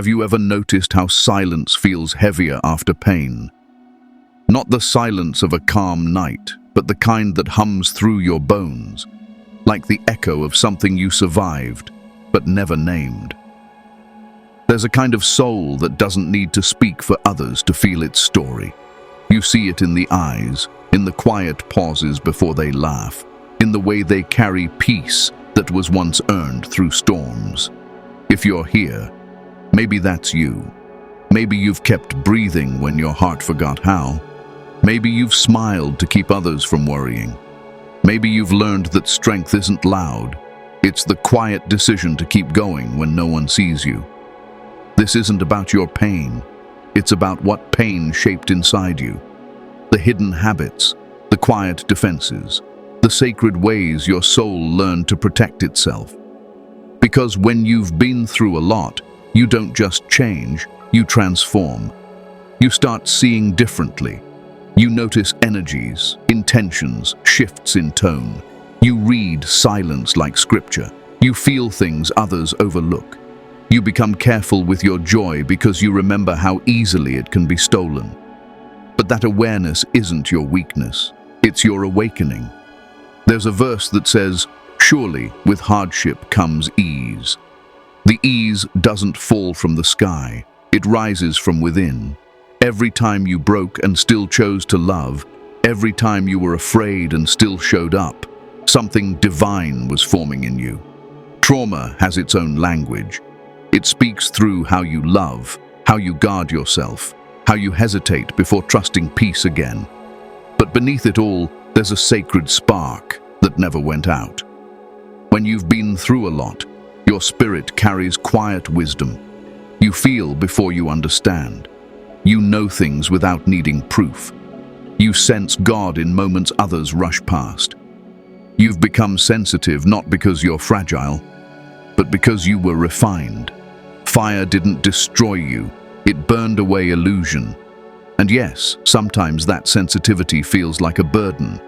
Have you ever noticed how silence feels heavier after pain? Not the silence of a calm night, but the kind that hums through your bones, like the echo of something you survived, but never named. There's a kind of soul that doesn't need to speak for others to feel its story. You see it in the eyes, in the quiet pauses before they laugh, in the way they carry peace that was once earned through storms. If you're here, maybe that's you. Maybe you've kept breathing when your heart forgot how. Maybe you've smiled to keep others from worrying. Maybe you've learned that strength isn't loud. It's the quiet decision to keep going when no one sees you. This isn't about your pain. It's about what pain shaped inside you. The hidden habits, the quiet defenses, the sacred ways your soul learned to protect itself. Because when you've been through a lot, you don't just change, you transform. You start seeing differently. You notice energies, intentions, shifts in tone. You read silence like scripture. You feel things others overlook. You become careful with your joy because you remember how easily it can be stolen. But that awareness isn't your weakness. It's your awakening. There's a verse that says, "Surely with hardship comes ease." The ease doesn't fall from the sky. It rises from within. Every time you broke and still chose to love, every time you were afraid and still showed up, something divine was forming in you. Trauma has its own language. It speaks through how you love, how you guard yourself, how you hesitate before trusting peace again. But beneath it all, there's a sacred spark that never went out. When you've been through a lot, your spirit carries quiet wisdom. You feel before you understand. You know things without needing proof. You sense God in moments others rush past. You've become sensitive not because you're fragile, but because you were refined. Fire didn't destroy you, it burned away illusion. And yes, sometimes that sensitivity feels like a burden.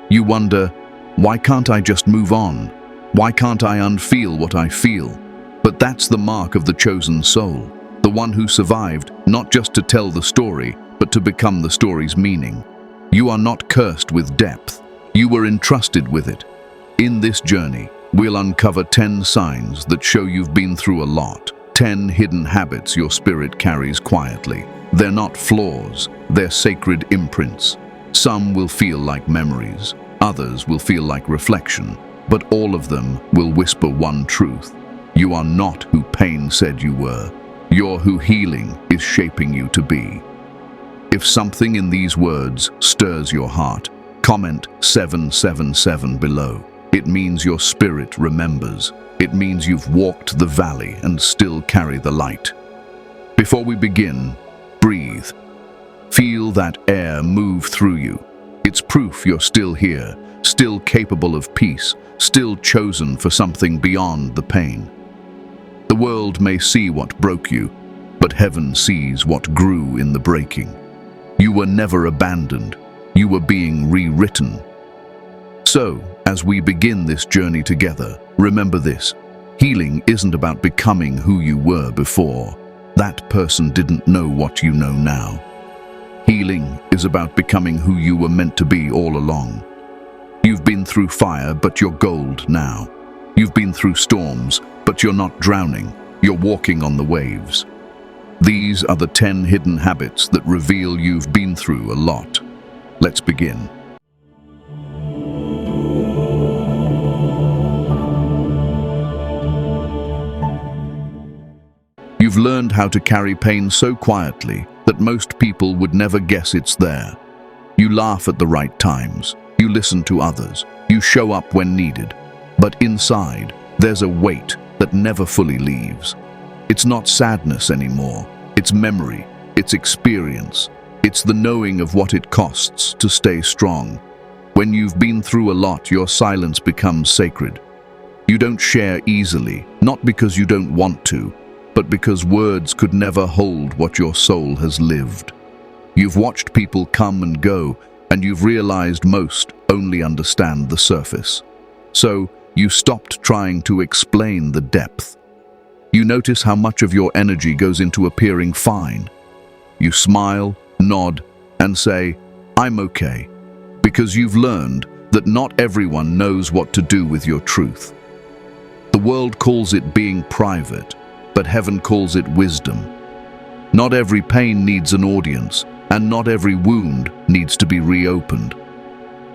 You wonder, why can't I just move on? Why can't I unfeel what I feel? But that's the mark of the chosen soul, the one who survived, not just to tell the story, but to become the story's meaning. You are not cursed with depth. You were entrusted with it. In this journey, we'll uncover 10 signs that show you've been through a lot. 10 hidden habits your spirit carries quietly. They're not flaws, they're sacred imprints. Some will feel like memories, others will feel like reflection, but all of them will whisper one truth. You are not who pain said you were. You're who healing is shaping you to be. If something in these words stirs your heart, comment 777 below. It means your spirit remembers. It means you've walked the valley and still carry the light. Before we begin, breathe. Feel that air move through you. It's proof you're still here, still capable of peace, still chosen for something beyond the pain. The world may see what broke you, but heaven sees what grew in the breaking. You were never abandoned. You were being rewritten. So, as we begin this journey together, remember this. Healing isn't about becoming who you were before. That person didn't know what you know now. Healing is about becoming who you were meant to be all along. You've been through fire, but you're gold now. You've been through storms, but you're not drowning. You're walking on the waves. These are the 10 hidden habits that reveal you've been through a lot. Let's begin. You've learned how to carry pain so quietly that most people would never guess it's there. You laugh at the right times. You listen to others. You show up when needed. But inside, there's a weight that never fully leaves. It's not sadness anymore. It's memory. It's experience. It's the knowing of what it costs to stay strong. When you've been through a lot, your silence becomes sacred. You don't share easily, not because you don't want to, but because words could never hold what your soul has lived. You've watched people come and go, and you've realized most only understand the surface. So, you stopped trying to explain the depth. You notice how much of your energy goes into appearing fine. You smile, nod, and say, "I'm okay," because you've learned that not everyone knows what to do with your truth. The world calls it being private, but heaven calls it wisdom. Not every pain needs an audience, and not every wound needs to be reopened.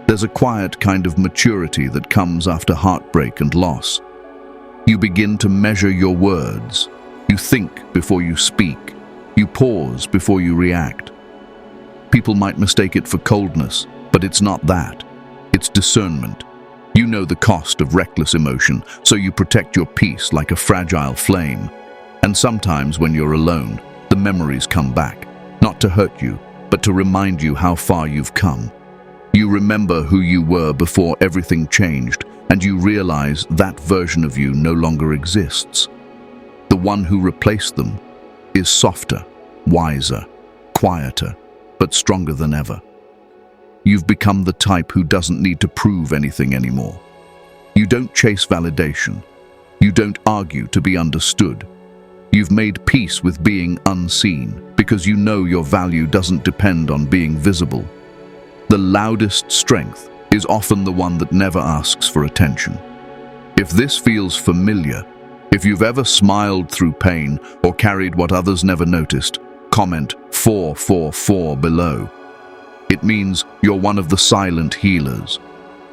There's a quiet kind of maturity that comes after heartbreak and loss. You begin to measure your words. You think before you speak. You pause before you react. People might mistake it for coldness, but it's not that. It's discernment. You know the cost of reckless emotion, so you protect your peace like a fragile flame. And sometimes when you're alone, the memories come back, not to hurt you, but to remind you how far you've come. You remember who you were before everything changed, and you realize that version of you no longer exists. The one who replaced them is softer, wiser, quieter, but stronger than ever. You've become the type who doesn't need to prove anything anymore. You don't chase validation. You don't argue to be understood. You've made peace with being unseen because you know your value doesn't depend on being visible. The loudest strength is often the one that never asks for attention. If this feels familiar, if you've ever smiled through pain or carried what others never noticed, comment 444 below. It means you're one of the silent healers,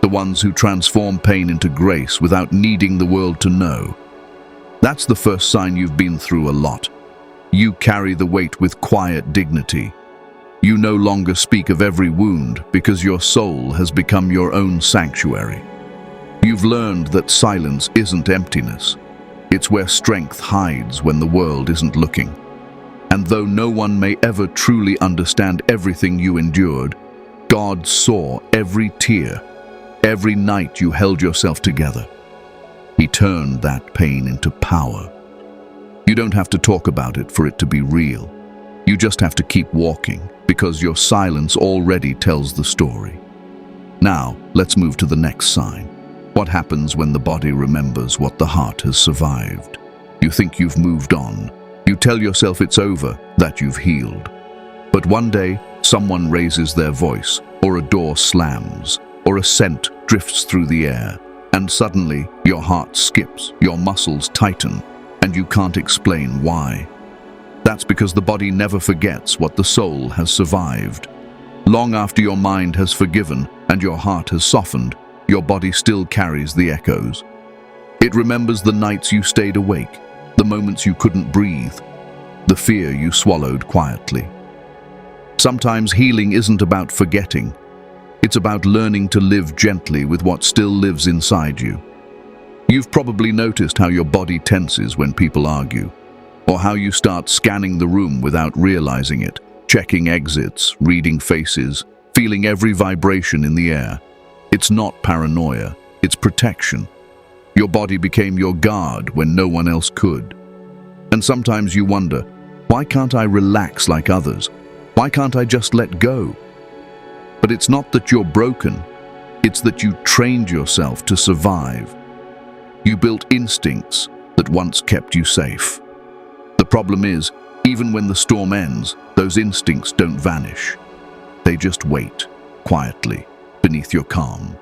the ones who transform pain into grace without needing the world to know. That's the first sign you've been through a lot. You carry the weight with quiet dignity. You no longer speak of every wound because your soul has become your own sanctuary. You've learned that silence isn't emptiness. It's where strength hides when the world isn't looking. And though no one may ever truly understand everything you endured, God saw every tear, every night you held yourself together. He turned that pain into power. You don't have to talk about it for it to be real. You just have to keep walking, because your silence already tells the story. Now, let's move to the next sign. What happens when the body remembers what the heart has survived? You think you've moved on. You tell yourself it's over, that you've healed. But one day, someone raises their voice, or a door slams, or a scent drifts through the air, and suddenly your heart skips, your muscles tighten, and you can't explain why. That's because the body never forgets what the soul has survived. Long after your mind has forgiven and your heart has softened, your body still carries the echoes. It remembers the nights you stayed awake, the moments you couldn't breathe, the fear you swallowed quietly. Sometimes healing isn't about forgetting. It's about learning to live gently with what still lives inside you. You've probably noticed how your body tenses when people argue, or how you start scanning the room without realizing it, checking exits, reading faces, feeling every vibration in the air. It's not paranoia, it's protection. Your body became your guard when no one else could. And sometimes you wonder, why can't I relax like others? Why can't I just let go? But it's not that you're broken, it's that you trained yourself to survive. You built instincts that once kept you safe. The problem is, even when the storm ends, those instincts don't vanish. They just wait, quietly, beneath your calm.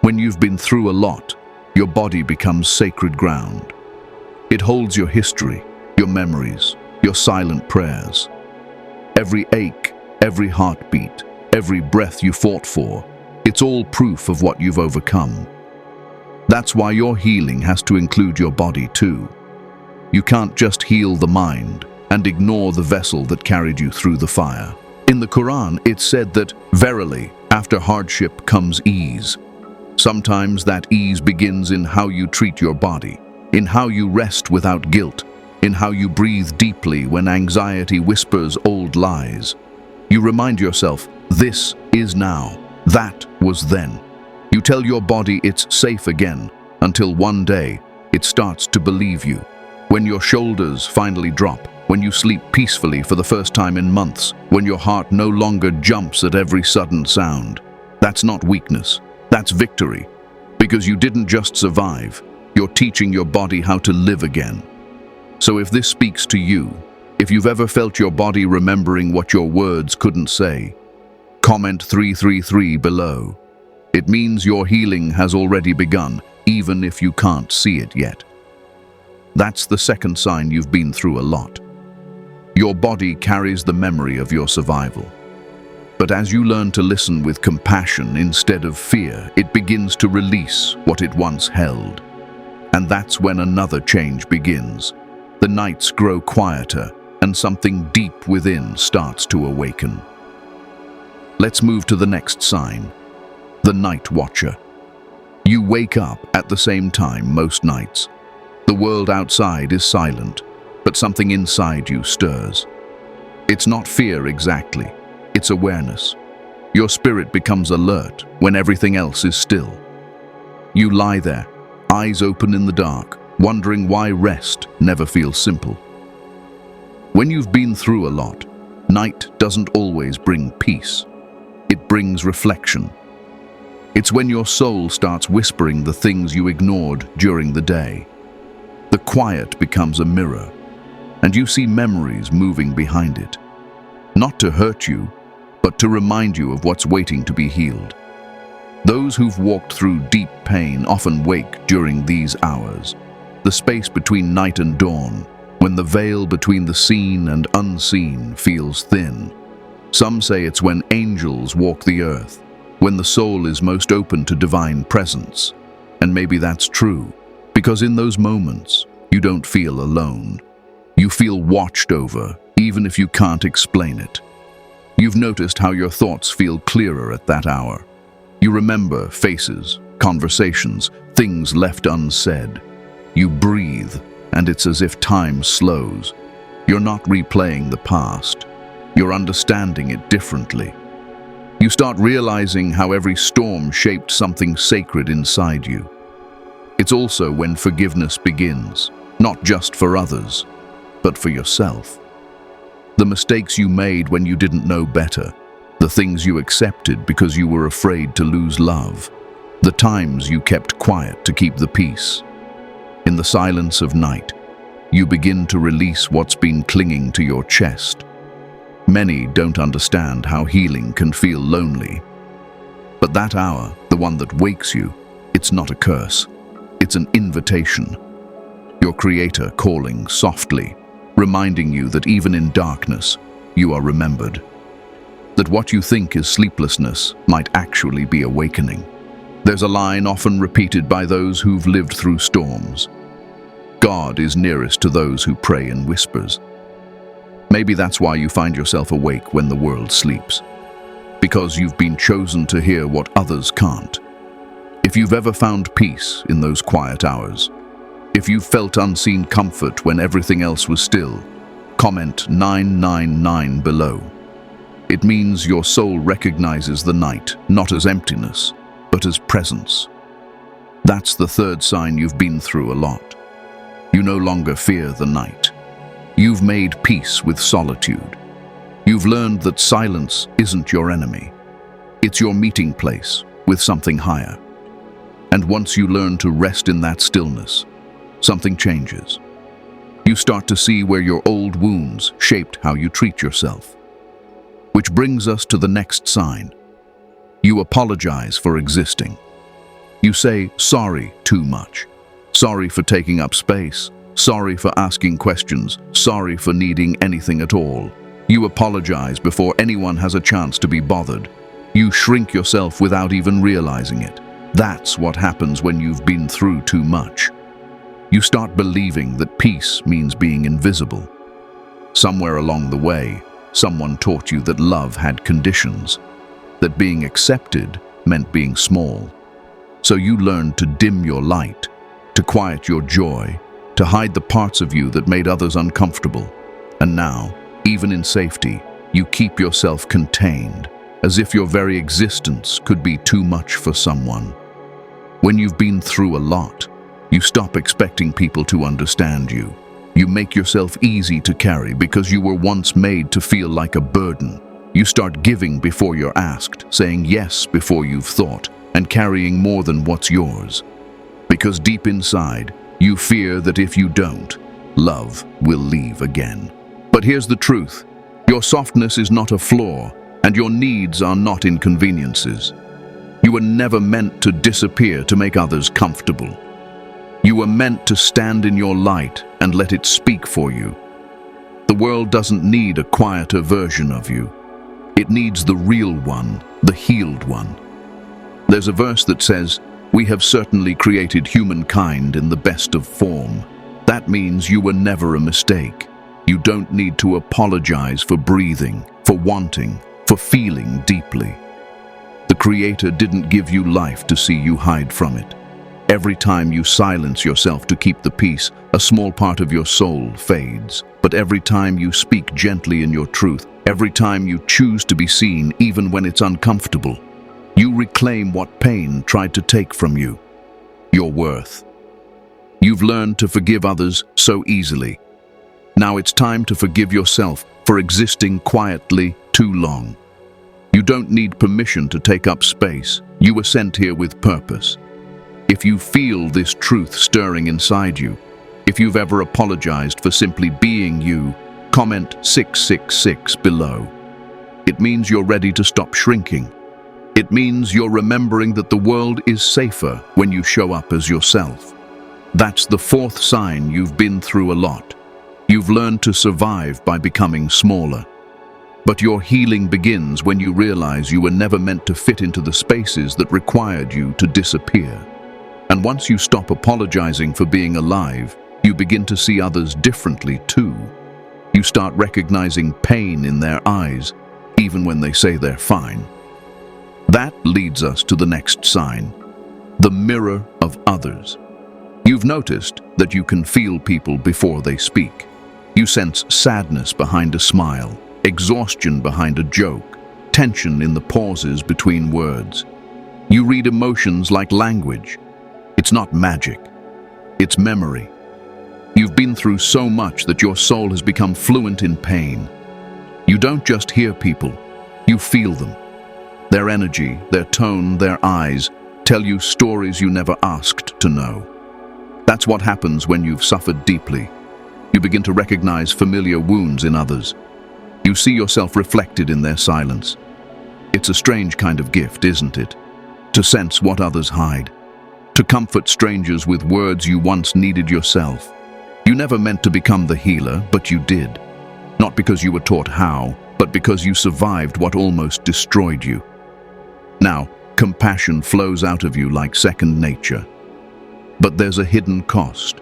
When you've been through a lot, your body becomes sacred ground. It holds your history, your memories, your silent prayers. Every ache, every heartbeat, every breath you fought for, it's all proof of what you've overcome. That's why your healing has to include your body too. You can't just heal the mind and ignore the vessel that carried you through the fire. In the Quran, it's said that, verily, after hardship comes ease. Sometimes that ease begins in how you treat your body, in how you rest without guilt, in how you breathe deeply when anxiety whispers old lies. You remind yourself, this is now, that was then. You tell your body it's safe again, until one day it starts to believe you. When your shoulders finally drop, when you sleep peacefully for the first time in months, when your heart no longer jumps at every sudden sound. That's not weakness, that's victory. Because you didn't just survive, you're teaching your body how to live again. So if this speaks to you, if you've ever felt your body remembering what your words couldn't say, comment 333 below. It means your healing has already begun, even if you can't see it yet. That's the second sign you've been through a lot. Your body carries the memory of your survival. But as you learn to listen with compassion instead of fear, it begins to release what it once held. And that's when another change begins. The nights grow quieter, and something deep within starts to awaken. Let's move to the next sign, the night watcher. You wake up at the same time most nights. The world outside is silent, but something inside you stirs. It's not fear exactly, it's awareness. Your spirit becomes alert when everything else is still. You lie there, eyes open in the dark, wondering why rest never feels simple. When you've been through a lot, night doesn't always bring peace. It brings reflection. It's when your soul starts whispering the things you ignored during the day. The quiet becomes a mirror, and you see memories moving behind it. Not to hurt you, but to remind you of what's waiting to be healed. Those who've walked through deep pain often wake during these hours, the space between night and dawn, when the veil between the seen and unseen feels thin. Some say it's when angels walk the earth, when the soul is most open to divine presence. And maybe that's true, because in those moments, you don't feel alone. You feel watched over, even if you can't explain it. You've noticed how your thoughts feel clearer at that hour. You remember faces, conversations, things left unsaid. You breathe, and it's as if time slows. You're not replaying the past. You're understanding it differently. You start realizing how every storm shaped something sacred inside you. It's also when forgiveness begins, not just for others, but for yourself. The mistakes you made when you didn't know better, the things you accepted because you were afraid to lose love, the times you kept quiet to keep the peace. In the silence of night, you begin to release what's been clinging to your chest. Many don't understand how healing can feel lonely. But that hour, the one that wakes you, it's not a curse. It's an invitation. Your Creator calling softly, reminding you that even in darkness, you are remembered. That what you think is sleeplessness might actually be awakening. There's a line often repeated by those who've lived through storms. God is nearest to those who pray in whispers. Maybe that's why you find yourself awake when the world sleeps. Because you've been chosen to hear what others can't. If you've ever found peace in those quiet hours, if you've felt unseen comfort when everything else was still, comment 999 below. It means your soul recognizes the night, not as emptiness, but as presence. That's the third sign you've been through a lot. You no longer fear the night. You've made peace with solitude. You've learned that silence isn't your enemy. It's your meeting place with something higher. And once you learn to rest in that stillness, something changes. You start to see where your old wounds shaped how you treat yourself. Which brings us to the next sign. You apologize for existing. You say sorry too much. Sorry for taking up space. Sorry for asking questions. Sorry for needing anything at all. You apologize before anyone has a chance to be bothered. You shrink yourself without even realizing it. That's what happens when you've been through too much. You start believing that peace means being invisible. Somewhere along the way, someone taught you that love had conditions, that being accepted meant being small. So you learned to dim your light, to quiet your joy, to hide the parts of you that made others uncomfortable. And now, even in safety, you keep yourself contained, as if your very existence could be too much for someone. When you've been through a lot, you stop expecting people to understand you. You make yourself easy to carry because you were once made to feel like a burden. You start giving before you're asked, saying yes before you've thought, and carrying more than what's yours. Because deep inside, you fear that if you don't, love will leave again. But here's the truth. Your softness is not a flaw, and your needs are not inconveniences. You were never meant to disappear to make others comfortable. You were meant to stand in your light and let it speak for you. The world doesn't need a quieter version of you. It needs the real one, the healed one. There's a verse that says, "We have certainly created humankind in the best of form." That means you were never a mistake. You don't need to apologize for breathing, for wanting, for feeling deeply. The Creator didn't give you life to see you hide from it. Every time you silence yourself to keep the peace, a small part of your soul fades. But every time you speak gently in your truth, every time you choose to be seen even when it's uncomfortable, you reclaim what pain tried to take from you, your worth. You've learned to forgive others so easily. Now it's time to forgive yourself for existing quietly too long. You don't need permission to take up space. You were sent here with purpose. If you feel this truth stirring inside you, if you've ever apologized for simply being you, comment 666 below. It means you're ready to stop shrinking. It means you're remembering that the world is safer when you show up as yourself. That's the fourth sign you've been through a lot. You've learned to survive by becoming smaller. But your healing begins when you realize you were never meant to fit into the spaces that required you to disappear. And once you stop apologizing for being alive, you begin to see others differently too. You start recognizing pain in their eyes, even when they say they're fine. That leads us to the next sign, the mirror of others. You've noticed that you can feel people before they speak. You sense sadness behind a smile, exhaustion behind a joke, tension in the pauses between words. You read emotions like language. It's not magic. It's memory. You've been through so much that your soul has become fluent in pain. You don't just hear people, you feel them. Their energy, their tone, their eyes tell you stories you never asked to know. That's what happens when you've suffered deeply. You begin to recognize familiar wounds in others. You see yourself reflected in their silence. It's a strange kind of gift, isn't it? To sense what others hide. To comfort strangers with words you once needed yourself. You never meant to become the healer, but you did. Not because you were taught how, but because you survived what almost destroyed you. Now, compassion flows out of you like second nature. But there's a hidden cost.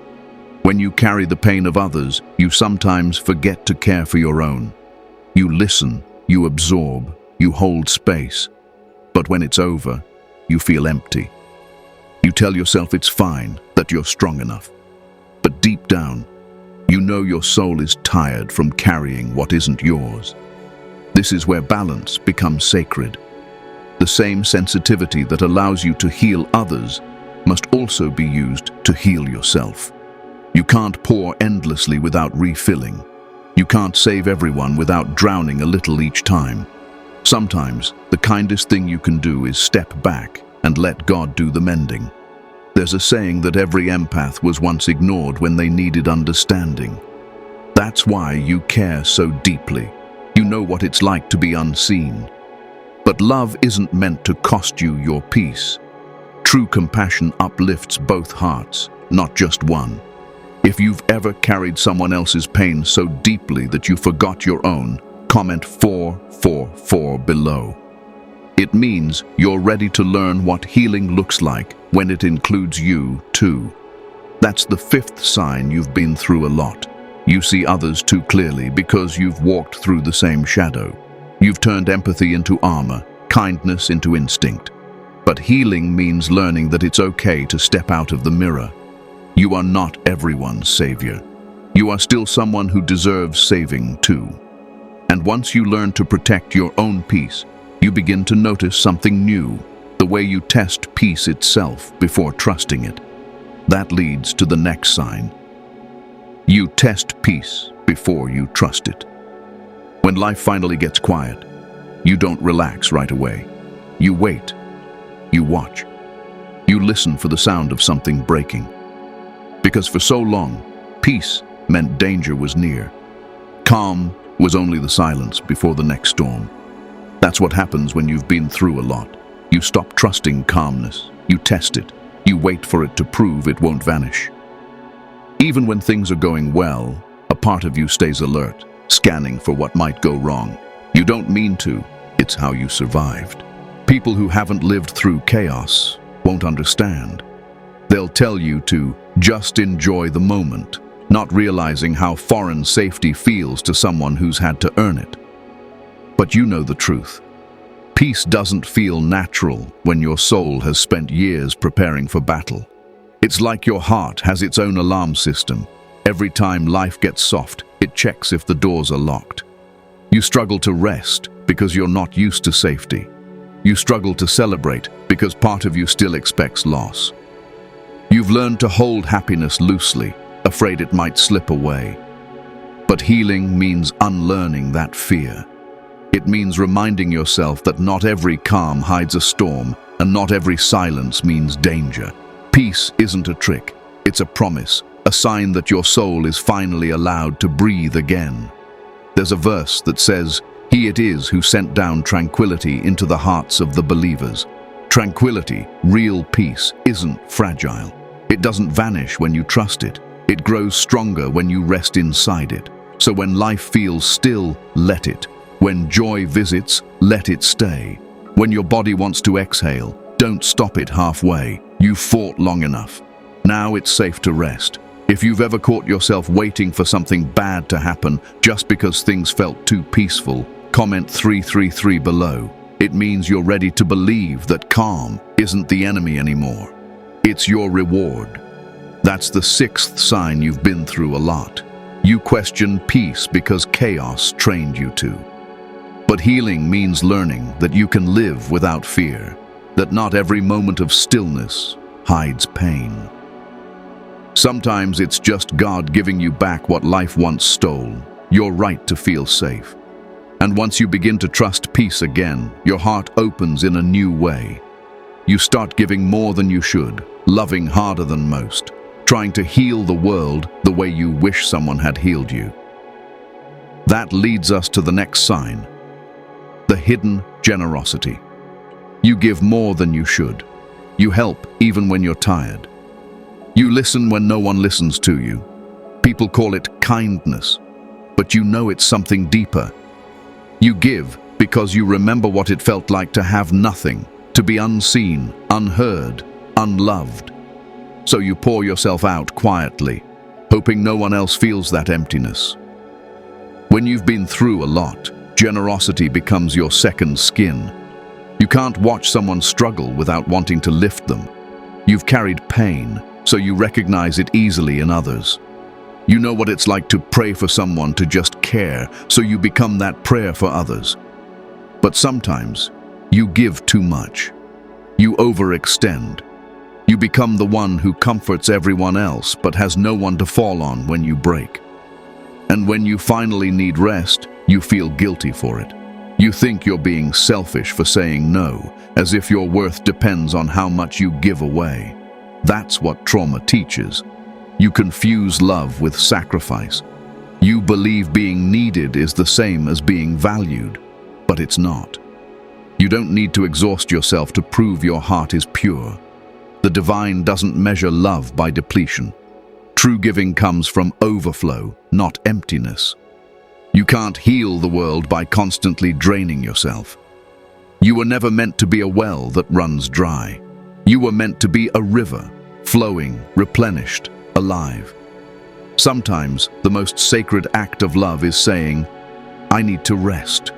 When you carry the pain of others, you sometimes forget to care for your own. You listen, you absorb, you hold space. But when it's over, you feel empty. You tell yourself it's fine, that you're strong enough. But deep down, you know your soul is tired from carrying what isn't yours. This is where balance becomes sacred. The same sensitivity that allows you to heal others must also be used to heal yourself. You can't pour endlessly without refilling. You can't save everyone without drowning a little each time. Sometimes, the kindest thing you can do is step back and let God do the mending. There's a saying that every empath was once ignored when they needed understanding. That's why you care so deeply. You know what it's like to be unseen. But love isn't meant to cost you your peace. True compassion uplifts both hearts, not just one. If you've ever carried someone else's pain so deeply that you forgot your own, comment 444 below. It means you're ready to learn what healing looks like when it includes you too. That's the fifth sign you've been through a lot. You see others too clearly because you've walked through the same shadow. You've turned empathy into armor, kindness into instinct. But healing means learning that it's okay to step out of the mirror. You are not everyone's savior. You are still someone who deserves saving too. And once you learn to protect your own peace, you begin to notice something new, the way you test peace itself before trusting it. That leads to the next sign. You test peace before you trust it. When life finally gets quiet, you don't relax right away. You wait. You watch. You listen for the sound of something breaking. Because for so long, peace meant danger was near. Calm was only the silence before the next storm. That's what happens when you've been through a lot. You stop trusting calmness. You test it. You wait for it to prove it won't vanish. Even when things are going well, a part of you stays alert, scanning for what might go wrong. You don't mean to. It's how you survived. People who haven't lived through chaos won't understand. They'll tell you to just enjoy the moment, not realizing how foreign safety feels to someone who's had to earn it. But you know the truth. Peace doesn't feel natural when your soul has spent years preparing for battle. It's like your heart has its own alarm system. Every time life gets soft, it checks if the doors are locked. You struggle to rest because you're not used to safety. You struggle to celebrate because part of you still expects loss. You've learned to hold happiness loosely, afraid it might slip away. But healing means unlearning that fear. It means reminding yourself that not every calm hides a storm, and not every silence means danger. Peace isn't a trick, it's a promise, a sign that your soul is finally allowed to breathe again. There's a verse that says, "He it is who sent down tranquility into the hearts of the believers." Tranquility, real peace, isn't fragile. It doesn't vanish when you trust it. It grows stronger when you rest inside it. So when life feels still, let it. When joy visits, let it stay. When your body wants to exhale, don't stop it halfway. You fought long enough. Now it's safe to rest. If you've ever caught yourself waiting for something bad to happen just because things felt too peaceful, comment 333 below. It means you're ready to believe that calm isn't the enemy anymore. It's your reward. That's the sixth sign you've been through a lot. You question peace because chaos trained you to. But healing means learning that you can live without fear, that not every moment of stillness hides pain. Sometimes it's just God giving you back what life once stole, your right to feel safe. And once you begin to trust peace again, your heart opens in a new way. You start giving more than you should, loving harder than most, trying to heal the world the way you wish someone had healed you. That leads us to the next sign. The hidden generosity. You give more than you should. You help even when you're tired. You listen when no one listens to you. People call it kindness, but you know it's something deeper. You give because you remember what it felt like to have nothing, to be unseen, unheard, unloved. So you pour yourself out quietly, hoping no one else feels that emptiness. When you've been through a lot, generosity becomes your second skin. You can't watch someone struggle without wanting to lift them. You've carried pain, so you recognize it easily in others. You know what it's like to pray for someone to just care, so you become that prayer for others. But sometimes, you give too much. You overextend. You become the one who comforts everyone else but has no one to fall on when you break. And when you finally need rest, you feel guilty for it. You think you're being selfish for saying no, as if your worth depends on how much you give away. That's what trauma teaches. You confuse love with sacrifice. You believe being needed is the same as being valued, but it's not. You don't need to exhaust yourself to prove your heart is pure. The divine doesn't measure love by depletion. True giving comes from overflow, not emptiness. You can't heal the world by constantly draining yourself. You were never meant to be a well that runs dry. You were meant to be a river, flowing, replenished, alive. Sometimes the most sacred act of love is saying, "I need to rest."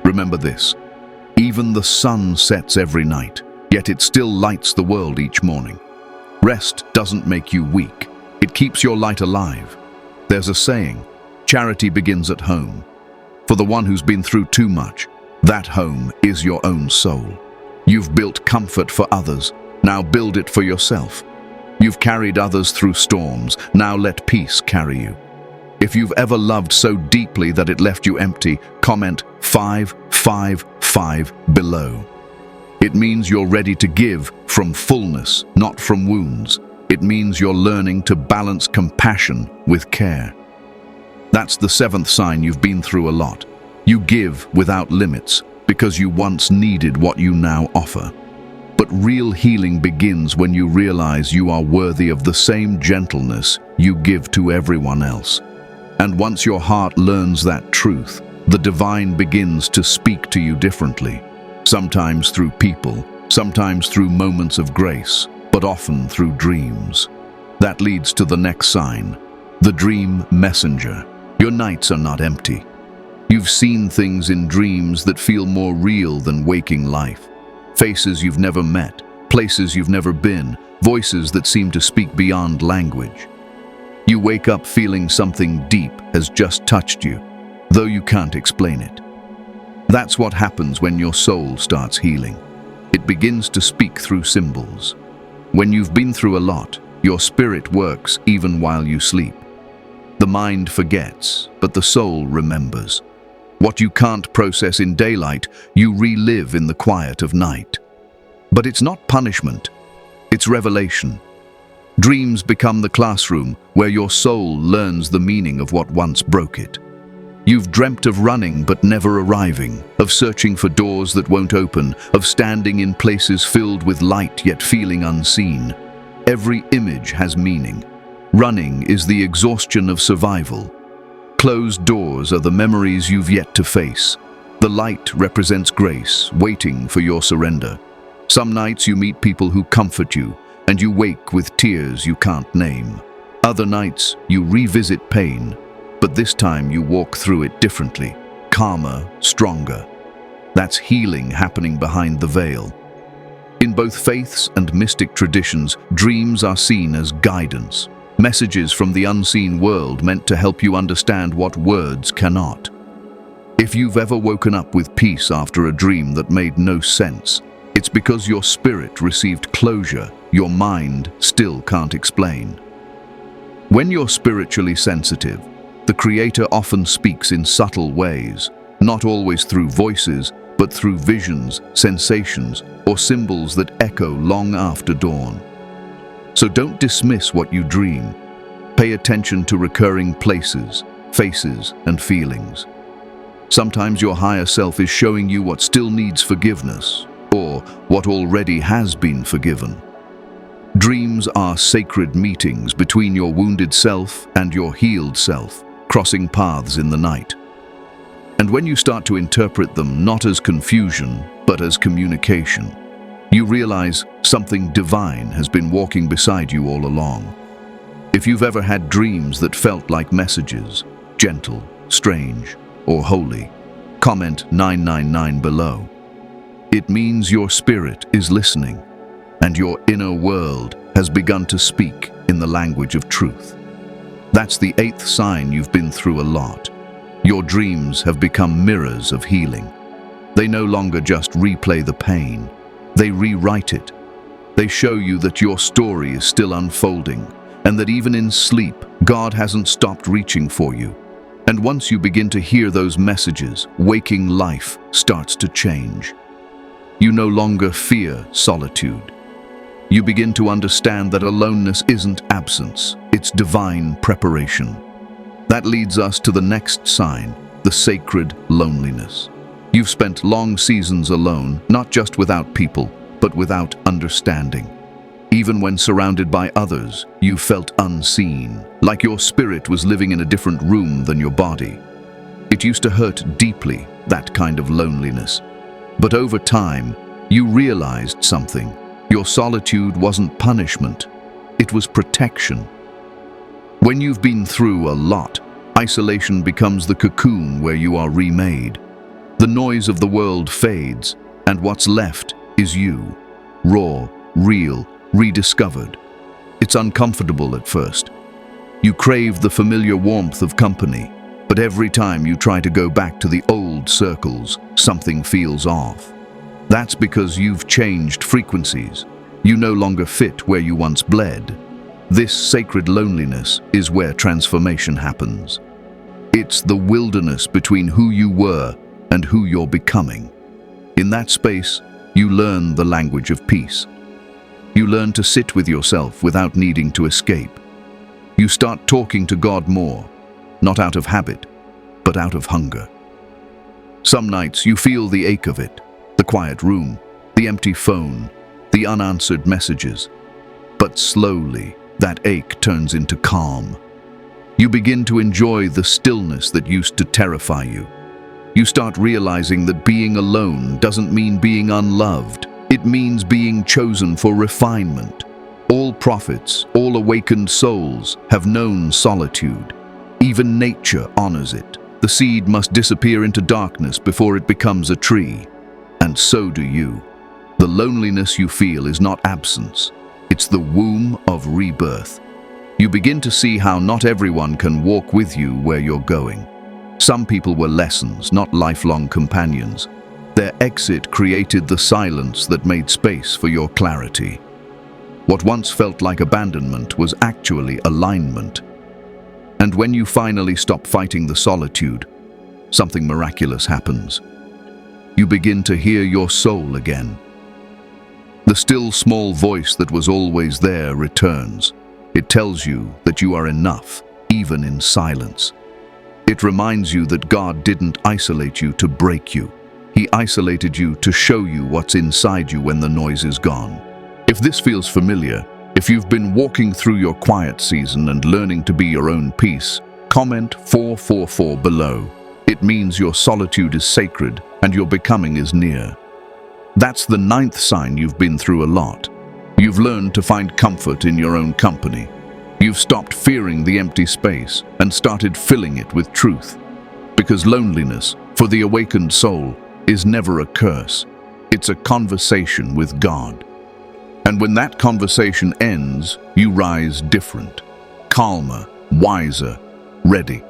Remember this, even the sun sets every night, yet it still lights the world each morning. Rest doesn't make you weak, it keeps your light alive. There's a saying, charity begins at home. For the one who's been through too much, that home is your own soul. You've built comfort for others, now build it for yourself. You've carried others through storms, now let peace carry you. If you've ever loved so deeply that it left you empty, comment 555 below. It means you're ready to give from fullness, not from wounds. It means you're learning to balance compassion with care. That's the seventh sign you've been through a lot. You give without limits because you once needed what you now offer. But real healing begins when you realize you are worthy of the same gentleness you give to everyone else. And once your heart learns that truth, the divine begins to speak to you differently. Sometimes through people, sometimes through moments of grace, but often through dreams. That leads to the next sign, the dream messenger. Your nights are not empty. You've seen things in dreams that feel more real than waking life. Faces you've never met, places you've never been, voices that seem to speak beyond language. You wake up feeling something deep has just touched you, though you can't explain it. That's what happens when your soul starts healing. It begins to speak through symbols. When you've been through a lot, your spirit works even while you sleep. The mind forgets, but the soul remembers. What you can't process in daylight, you relive in the quiet of night. But it's not punishment, it's revelation. Dreams become the classroom where your soul learns the meaning of what once broke it. You've dreamt of running but never arriving, of searching for doors that won't open, of standing in places filled with light yet feeling unseen. Every image has meaning. Running is the exhaustion of survival. Closed doors are the memories you've yet to face. The light represents grace, waiting for your surrender. Some nights you meet people who comfort you, and you wake with tears you can't name. Other nights you revisit pain, but this time you walk through it differently, calmer, stronger. That's healing happening behind the veil. In both faiths and mystic traditions, dreams are seen as guidance. Messages from the unseen world meant to help you understand what words cannot. If you've ever woken up with peace after a dream that made no sense, it's because your spirit received closure your mind still can't explain. When you're spiritually sensitive, the Creator often speaks in subtle ways, not always through voices, but through visions, sensations, or symbols that echo long after dawn. So don't dismiss what you dream. Pay attention to recurring places, faces, and feelings. Sometimes your higher self is showing you what still needs forgiveness, or what already has been forgiven. Dreams are sacred meetings between your wounded self and your healed self, crossing paths in the night. And when you start to interpret them not as confusion, but as communication, you realize something divine has been walking beside you all along. If you've ever had dreams that felt like messages, gentle, strange, or holy, comment 999 below. It means your spirit is listening, and your inner world has begun to speak in the language of truth. That's the eighth sign you've been through a lot. Your dreams have become mirrors of healing. They no longer just replay the pain. They rewrite it. They show you that your story is still unfolding, and that even in sleep, God hasn't stopped reaching for you. And once you begin to hear those messages, waking life starts to change. You no longer fear solitude. You begin to understand that aloneness isn't absence, it's divine preparation. That leads us to the next sign, the sacred loneliness. You've spent long seasons alone, not just without people, but without understanding. Even when surrounded by others, you felt unseen, like your spirit was living in a different room than your body. It used to hurt deeply, that kind of loneliness. But over time, you realized something. Your solitude wasn't punishment, it was protection. When you've been through a lot, isolation becomes the cocoon where you are remade. The noise of the world fades, and what's left is you, raw, real, rediscovered. It's uncomfortable at first. You crave the familiar warmth of company, but every time you try to go back to the old circles, something feels off. That's because you've changed frequencies. You no longer fit where you once bled. This sacred loneliness is where transformation happens. It's the wilderness between who you were and who you're becoming. In that space, you learn the language of peace. You learn to sit with yourself without needing to escape. You start talking to God more, not out of habit, but out of hunger. Some nights you feel the ache of it, the quiet room, the empty phone, the unanswered messages. But slowly, that ache turns into calm. You begin to enjoy the stillness that used to terrify you. You start realizing that being alone doesn't mean being unloved. It means being chosen for refinement. All prophets, all awakened souls have known solitude. Even nature honors it. The seed must disappear into darkness before it becomes a tree. And so do you. The loneliness you feel is not absence. It's the womb of rebirth. You begin to see how not everyone can walk with you where you're going. Some people were lessons, not lifelong companions. Their exit created the silence that made space for your clarity. What once felt like abandonment was actually alignment. And when you finally stop fighting the solitude, something miraculous happens. You begin to hear your soul again. The still small voice that was always there returns. It tells you that you are enough, even in silence. It reminds you that God didn't isolate you to break you. He isolated you to show you what's inside you when the noise is gone. If this feels familiar, if you've been walking through your quiet season and learning to be your own peace, comment 444 below. It means your solitude is sacred and your becoming is near. That's the 9th sign you've been through a lot. You've learned to find comfort in your own company. You've stopped fearing the empty space and started filling it with truth. Because loneliness, for the awakened soul, is never a curse. It's a conversation with God. And when that conversation ends, you rise different, calmer, wiser, ready.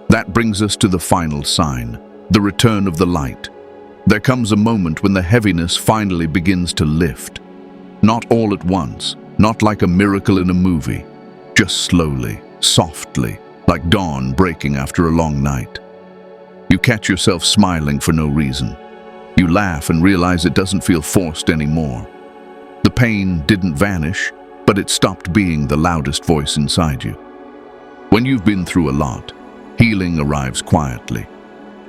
That brings us to the final sign, the return of the light. There comes a moment when the heaviness finally begins to lift. Not all at once, not like a miracle in a movie, just slowly, softly, like dawn breaking after a long night. You catch yourself smiling for no reason. You laugh and realize it doesn't feel forced anymore. The pain didn't vanish, but it stopped being the loudest voice inside you. When you've been through a lot, healing arrives quietly.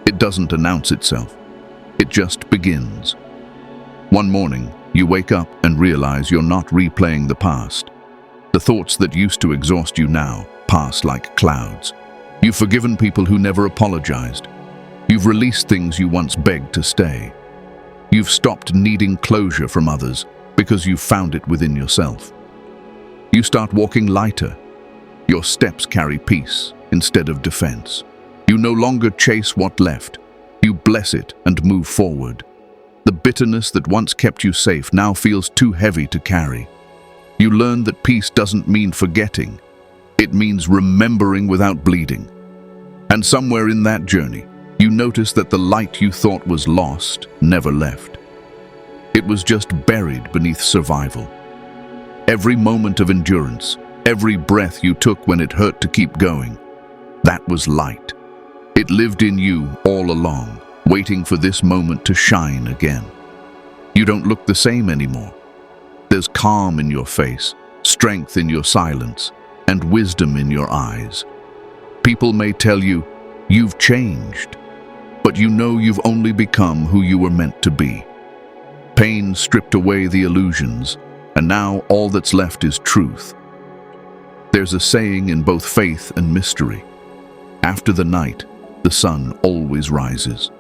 It doesn't announce itself. It just begins. One morning, you wake up and realize you're not replaying the past. The thoughts that used to exhaust you now pass like clouds. You've forgiven people who never apologized. You've released things you once begged to stay. You've stopped needing closure from others because you've found it within yourself. You start walking lighter. Your steps carry peace instead of defense. You no longer chase what left. You bless it and move forward. The bitterness that once kept you safe now feels too heavy to carry. You learn that peace doesn't mean forgetting. It means remembering without bleeding. And somewhere in that journey, you notice that the light you thought was lost never left. It was just buried beneath survival. Every moment of endurance, every breath you took when it hurt to keep going, that was light. It lived in you all along, waiting for this moment to shine again. You don't look the same anymore. There's calm in your face, strength in your silence, and wisdom in your eyes. People may tell you, you've changed, but you know you've only become who you were meant to be. Pain stripped away the illusions, and now all that's left is truth. There's a saying in both faith and mystery. After the night, the sun always rises.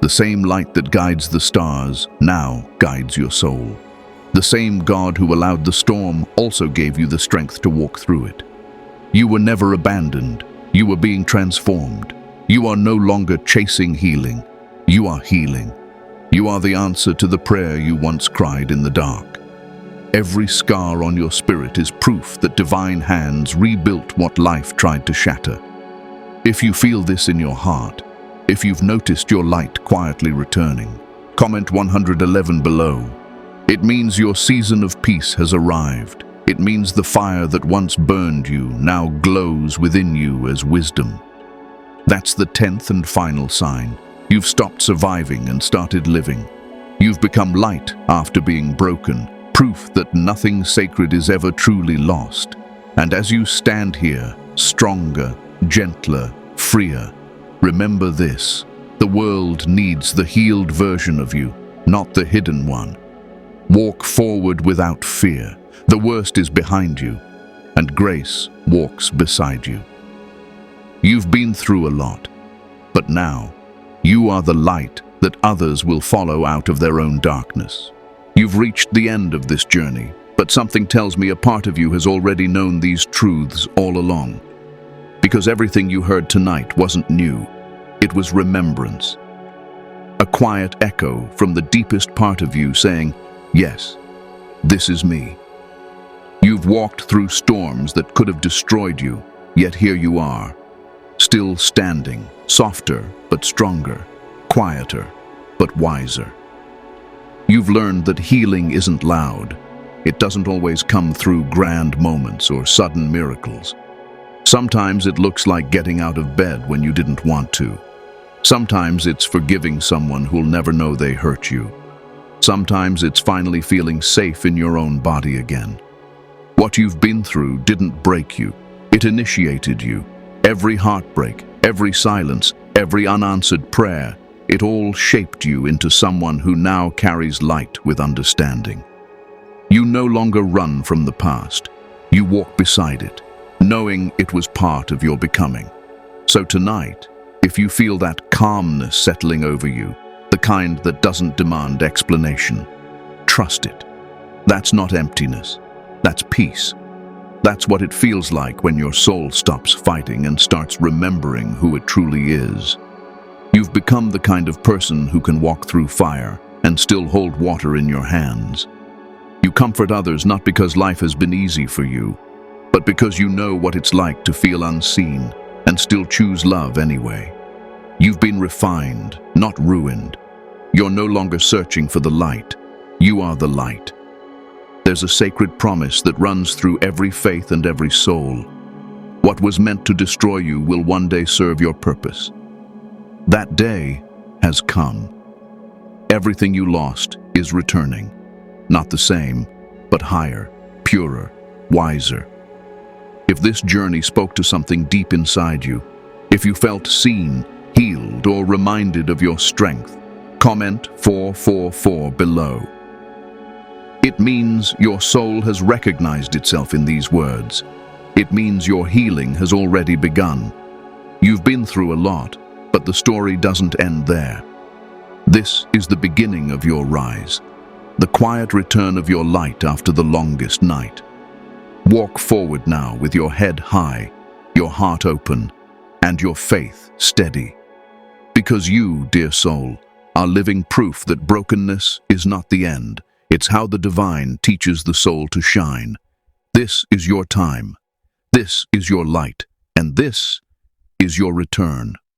The same light that guides the stars now guides your soul. The same God who allowed the storm also gave you the strength to walk through it. You were never abandoned. You were being transformed. You are no longer chasing healing. You are healing. You are the answer to the prayer you once cried in the dark. Every scar on your spirit is proof that divine hands rebuilt what life tried to shatter. If you feel this in your heart, if you've noticed your light quietly returning, comment 111 below. It means your season of peace has arrived. It means the fire that once burned you now glows within you as wisdom. That's the 10th and final sign. You've stopped surviving and started living. You've become light after being broken, proof that nothing sacred is ever truly lost. And as you stand here, stronger, gentler, freer, remember this: the world needs the healed version of you, not the hidden one. Walk forward without fear. The worst is behind you, and grace walks beside you. You've been through a lot, but now you are the light that others will follow out of their own darkness. You've reached the end of this journey, but something tells me a part of you has already known these truths all along. Because everything you heard tonight wasn't new, it was remembrance. A quiet echo from the deepest part of you saying, "Yes, this is me." You've walked through storms that could have destroyed you, yet here you are, still standing, softer but stronger, quieter but wiser. You've learned that healing isn't loud. It doesn't always come through grand moments or sudden miracles. Sometimes it looks like getting out of bed when you didn't want to. Sometimes it's forgiving someone who'll never know they hurt you. Sometimes it's finally feeling safe in your own body again. What you've been through didn't break you. It initiated you. Every heartbreak, every silence, every unanswered prayer, it all shaped you into someone who now carries light with understanding. You no longer run from the past. You walk beside it, knowing it was part of your becoming. So tonight, if you feel that calmness settling over you, the kind that doesn't demand explanation, trust it. That's not emptiness. That's peace. That's what it feels like when your soul stops fighting and starts remembering who it truly is. You've become the kind of person who can walk through fire and still hold water in your hands. You comfort others not because life has been easy for you, but because you know what it's like to feel unseen and still choose love anyway. You've been refined, not ruined. You're no longer searching for the light. You are the light. There's a sacred promise that runs through every faith and every soul. What was meant to destroy you will one day serve your purpose. That day has come. Everything you lost is returning. Not the same, but higher, purer, wiser. If this journey spoke to something deep inside you, if you felt seen, healed, or reminded of your strength, comment 444 below. It means your soul has recognized itself in these words. It means your healing has already begun. You've been through a lot, but the story doesn't end there. This is the beginning of your rise, the quiet return of your light after the longest night. Walk forward now with your head high, your heart open, and your faith steady. Because you, dear soul, are living proof that brokenness is not the end. It's how the divine teaches the soul to shine. This is your time. This is your light. And this is your return.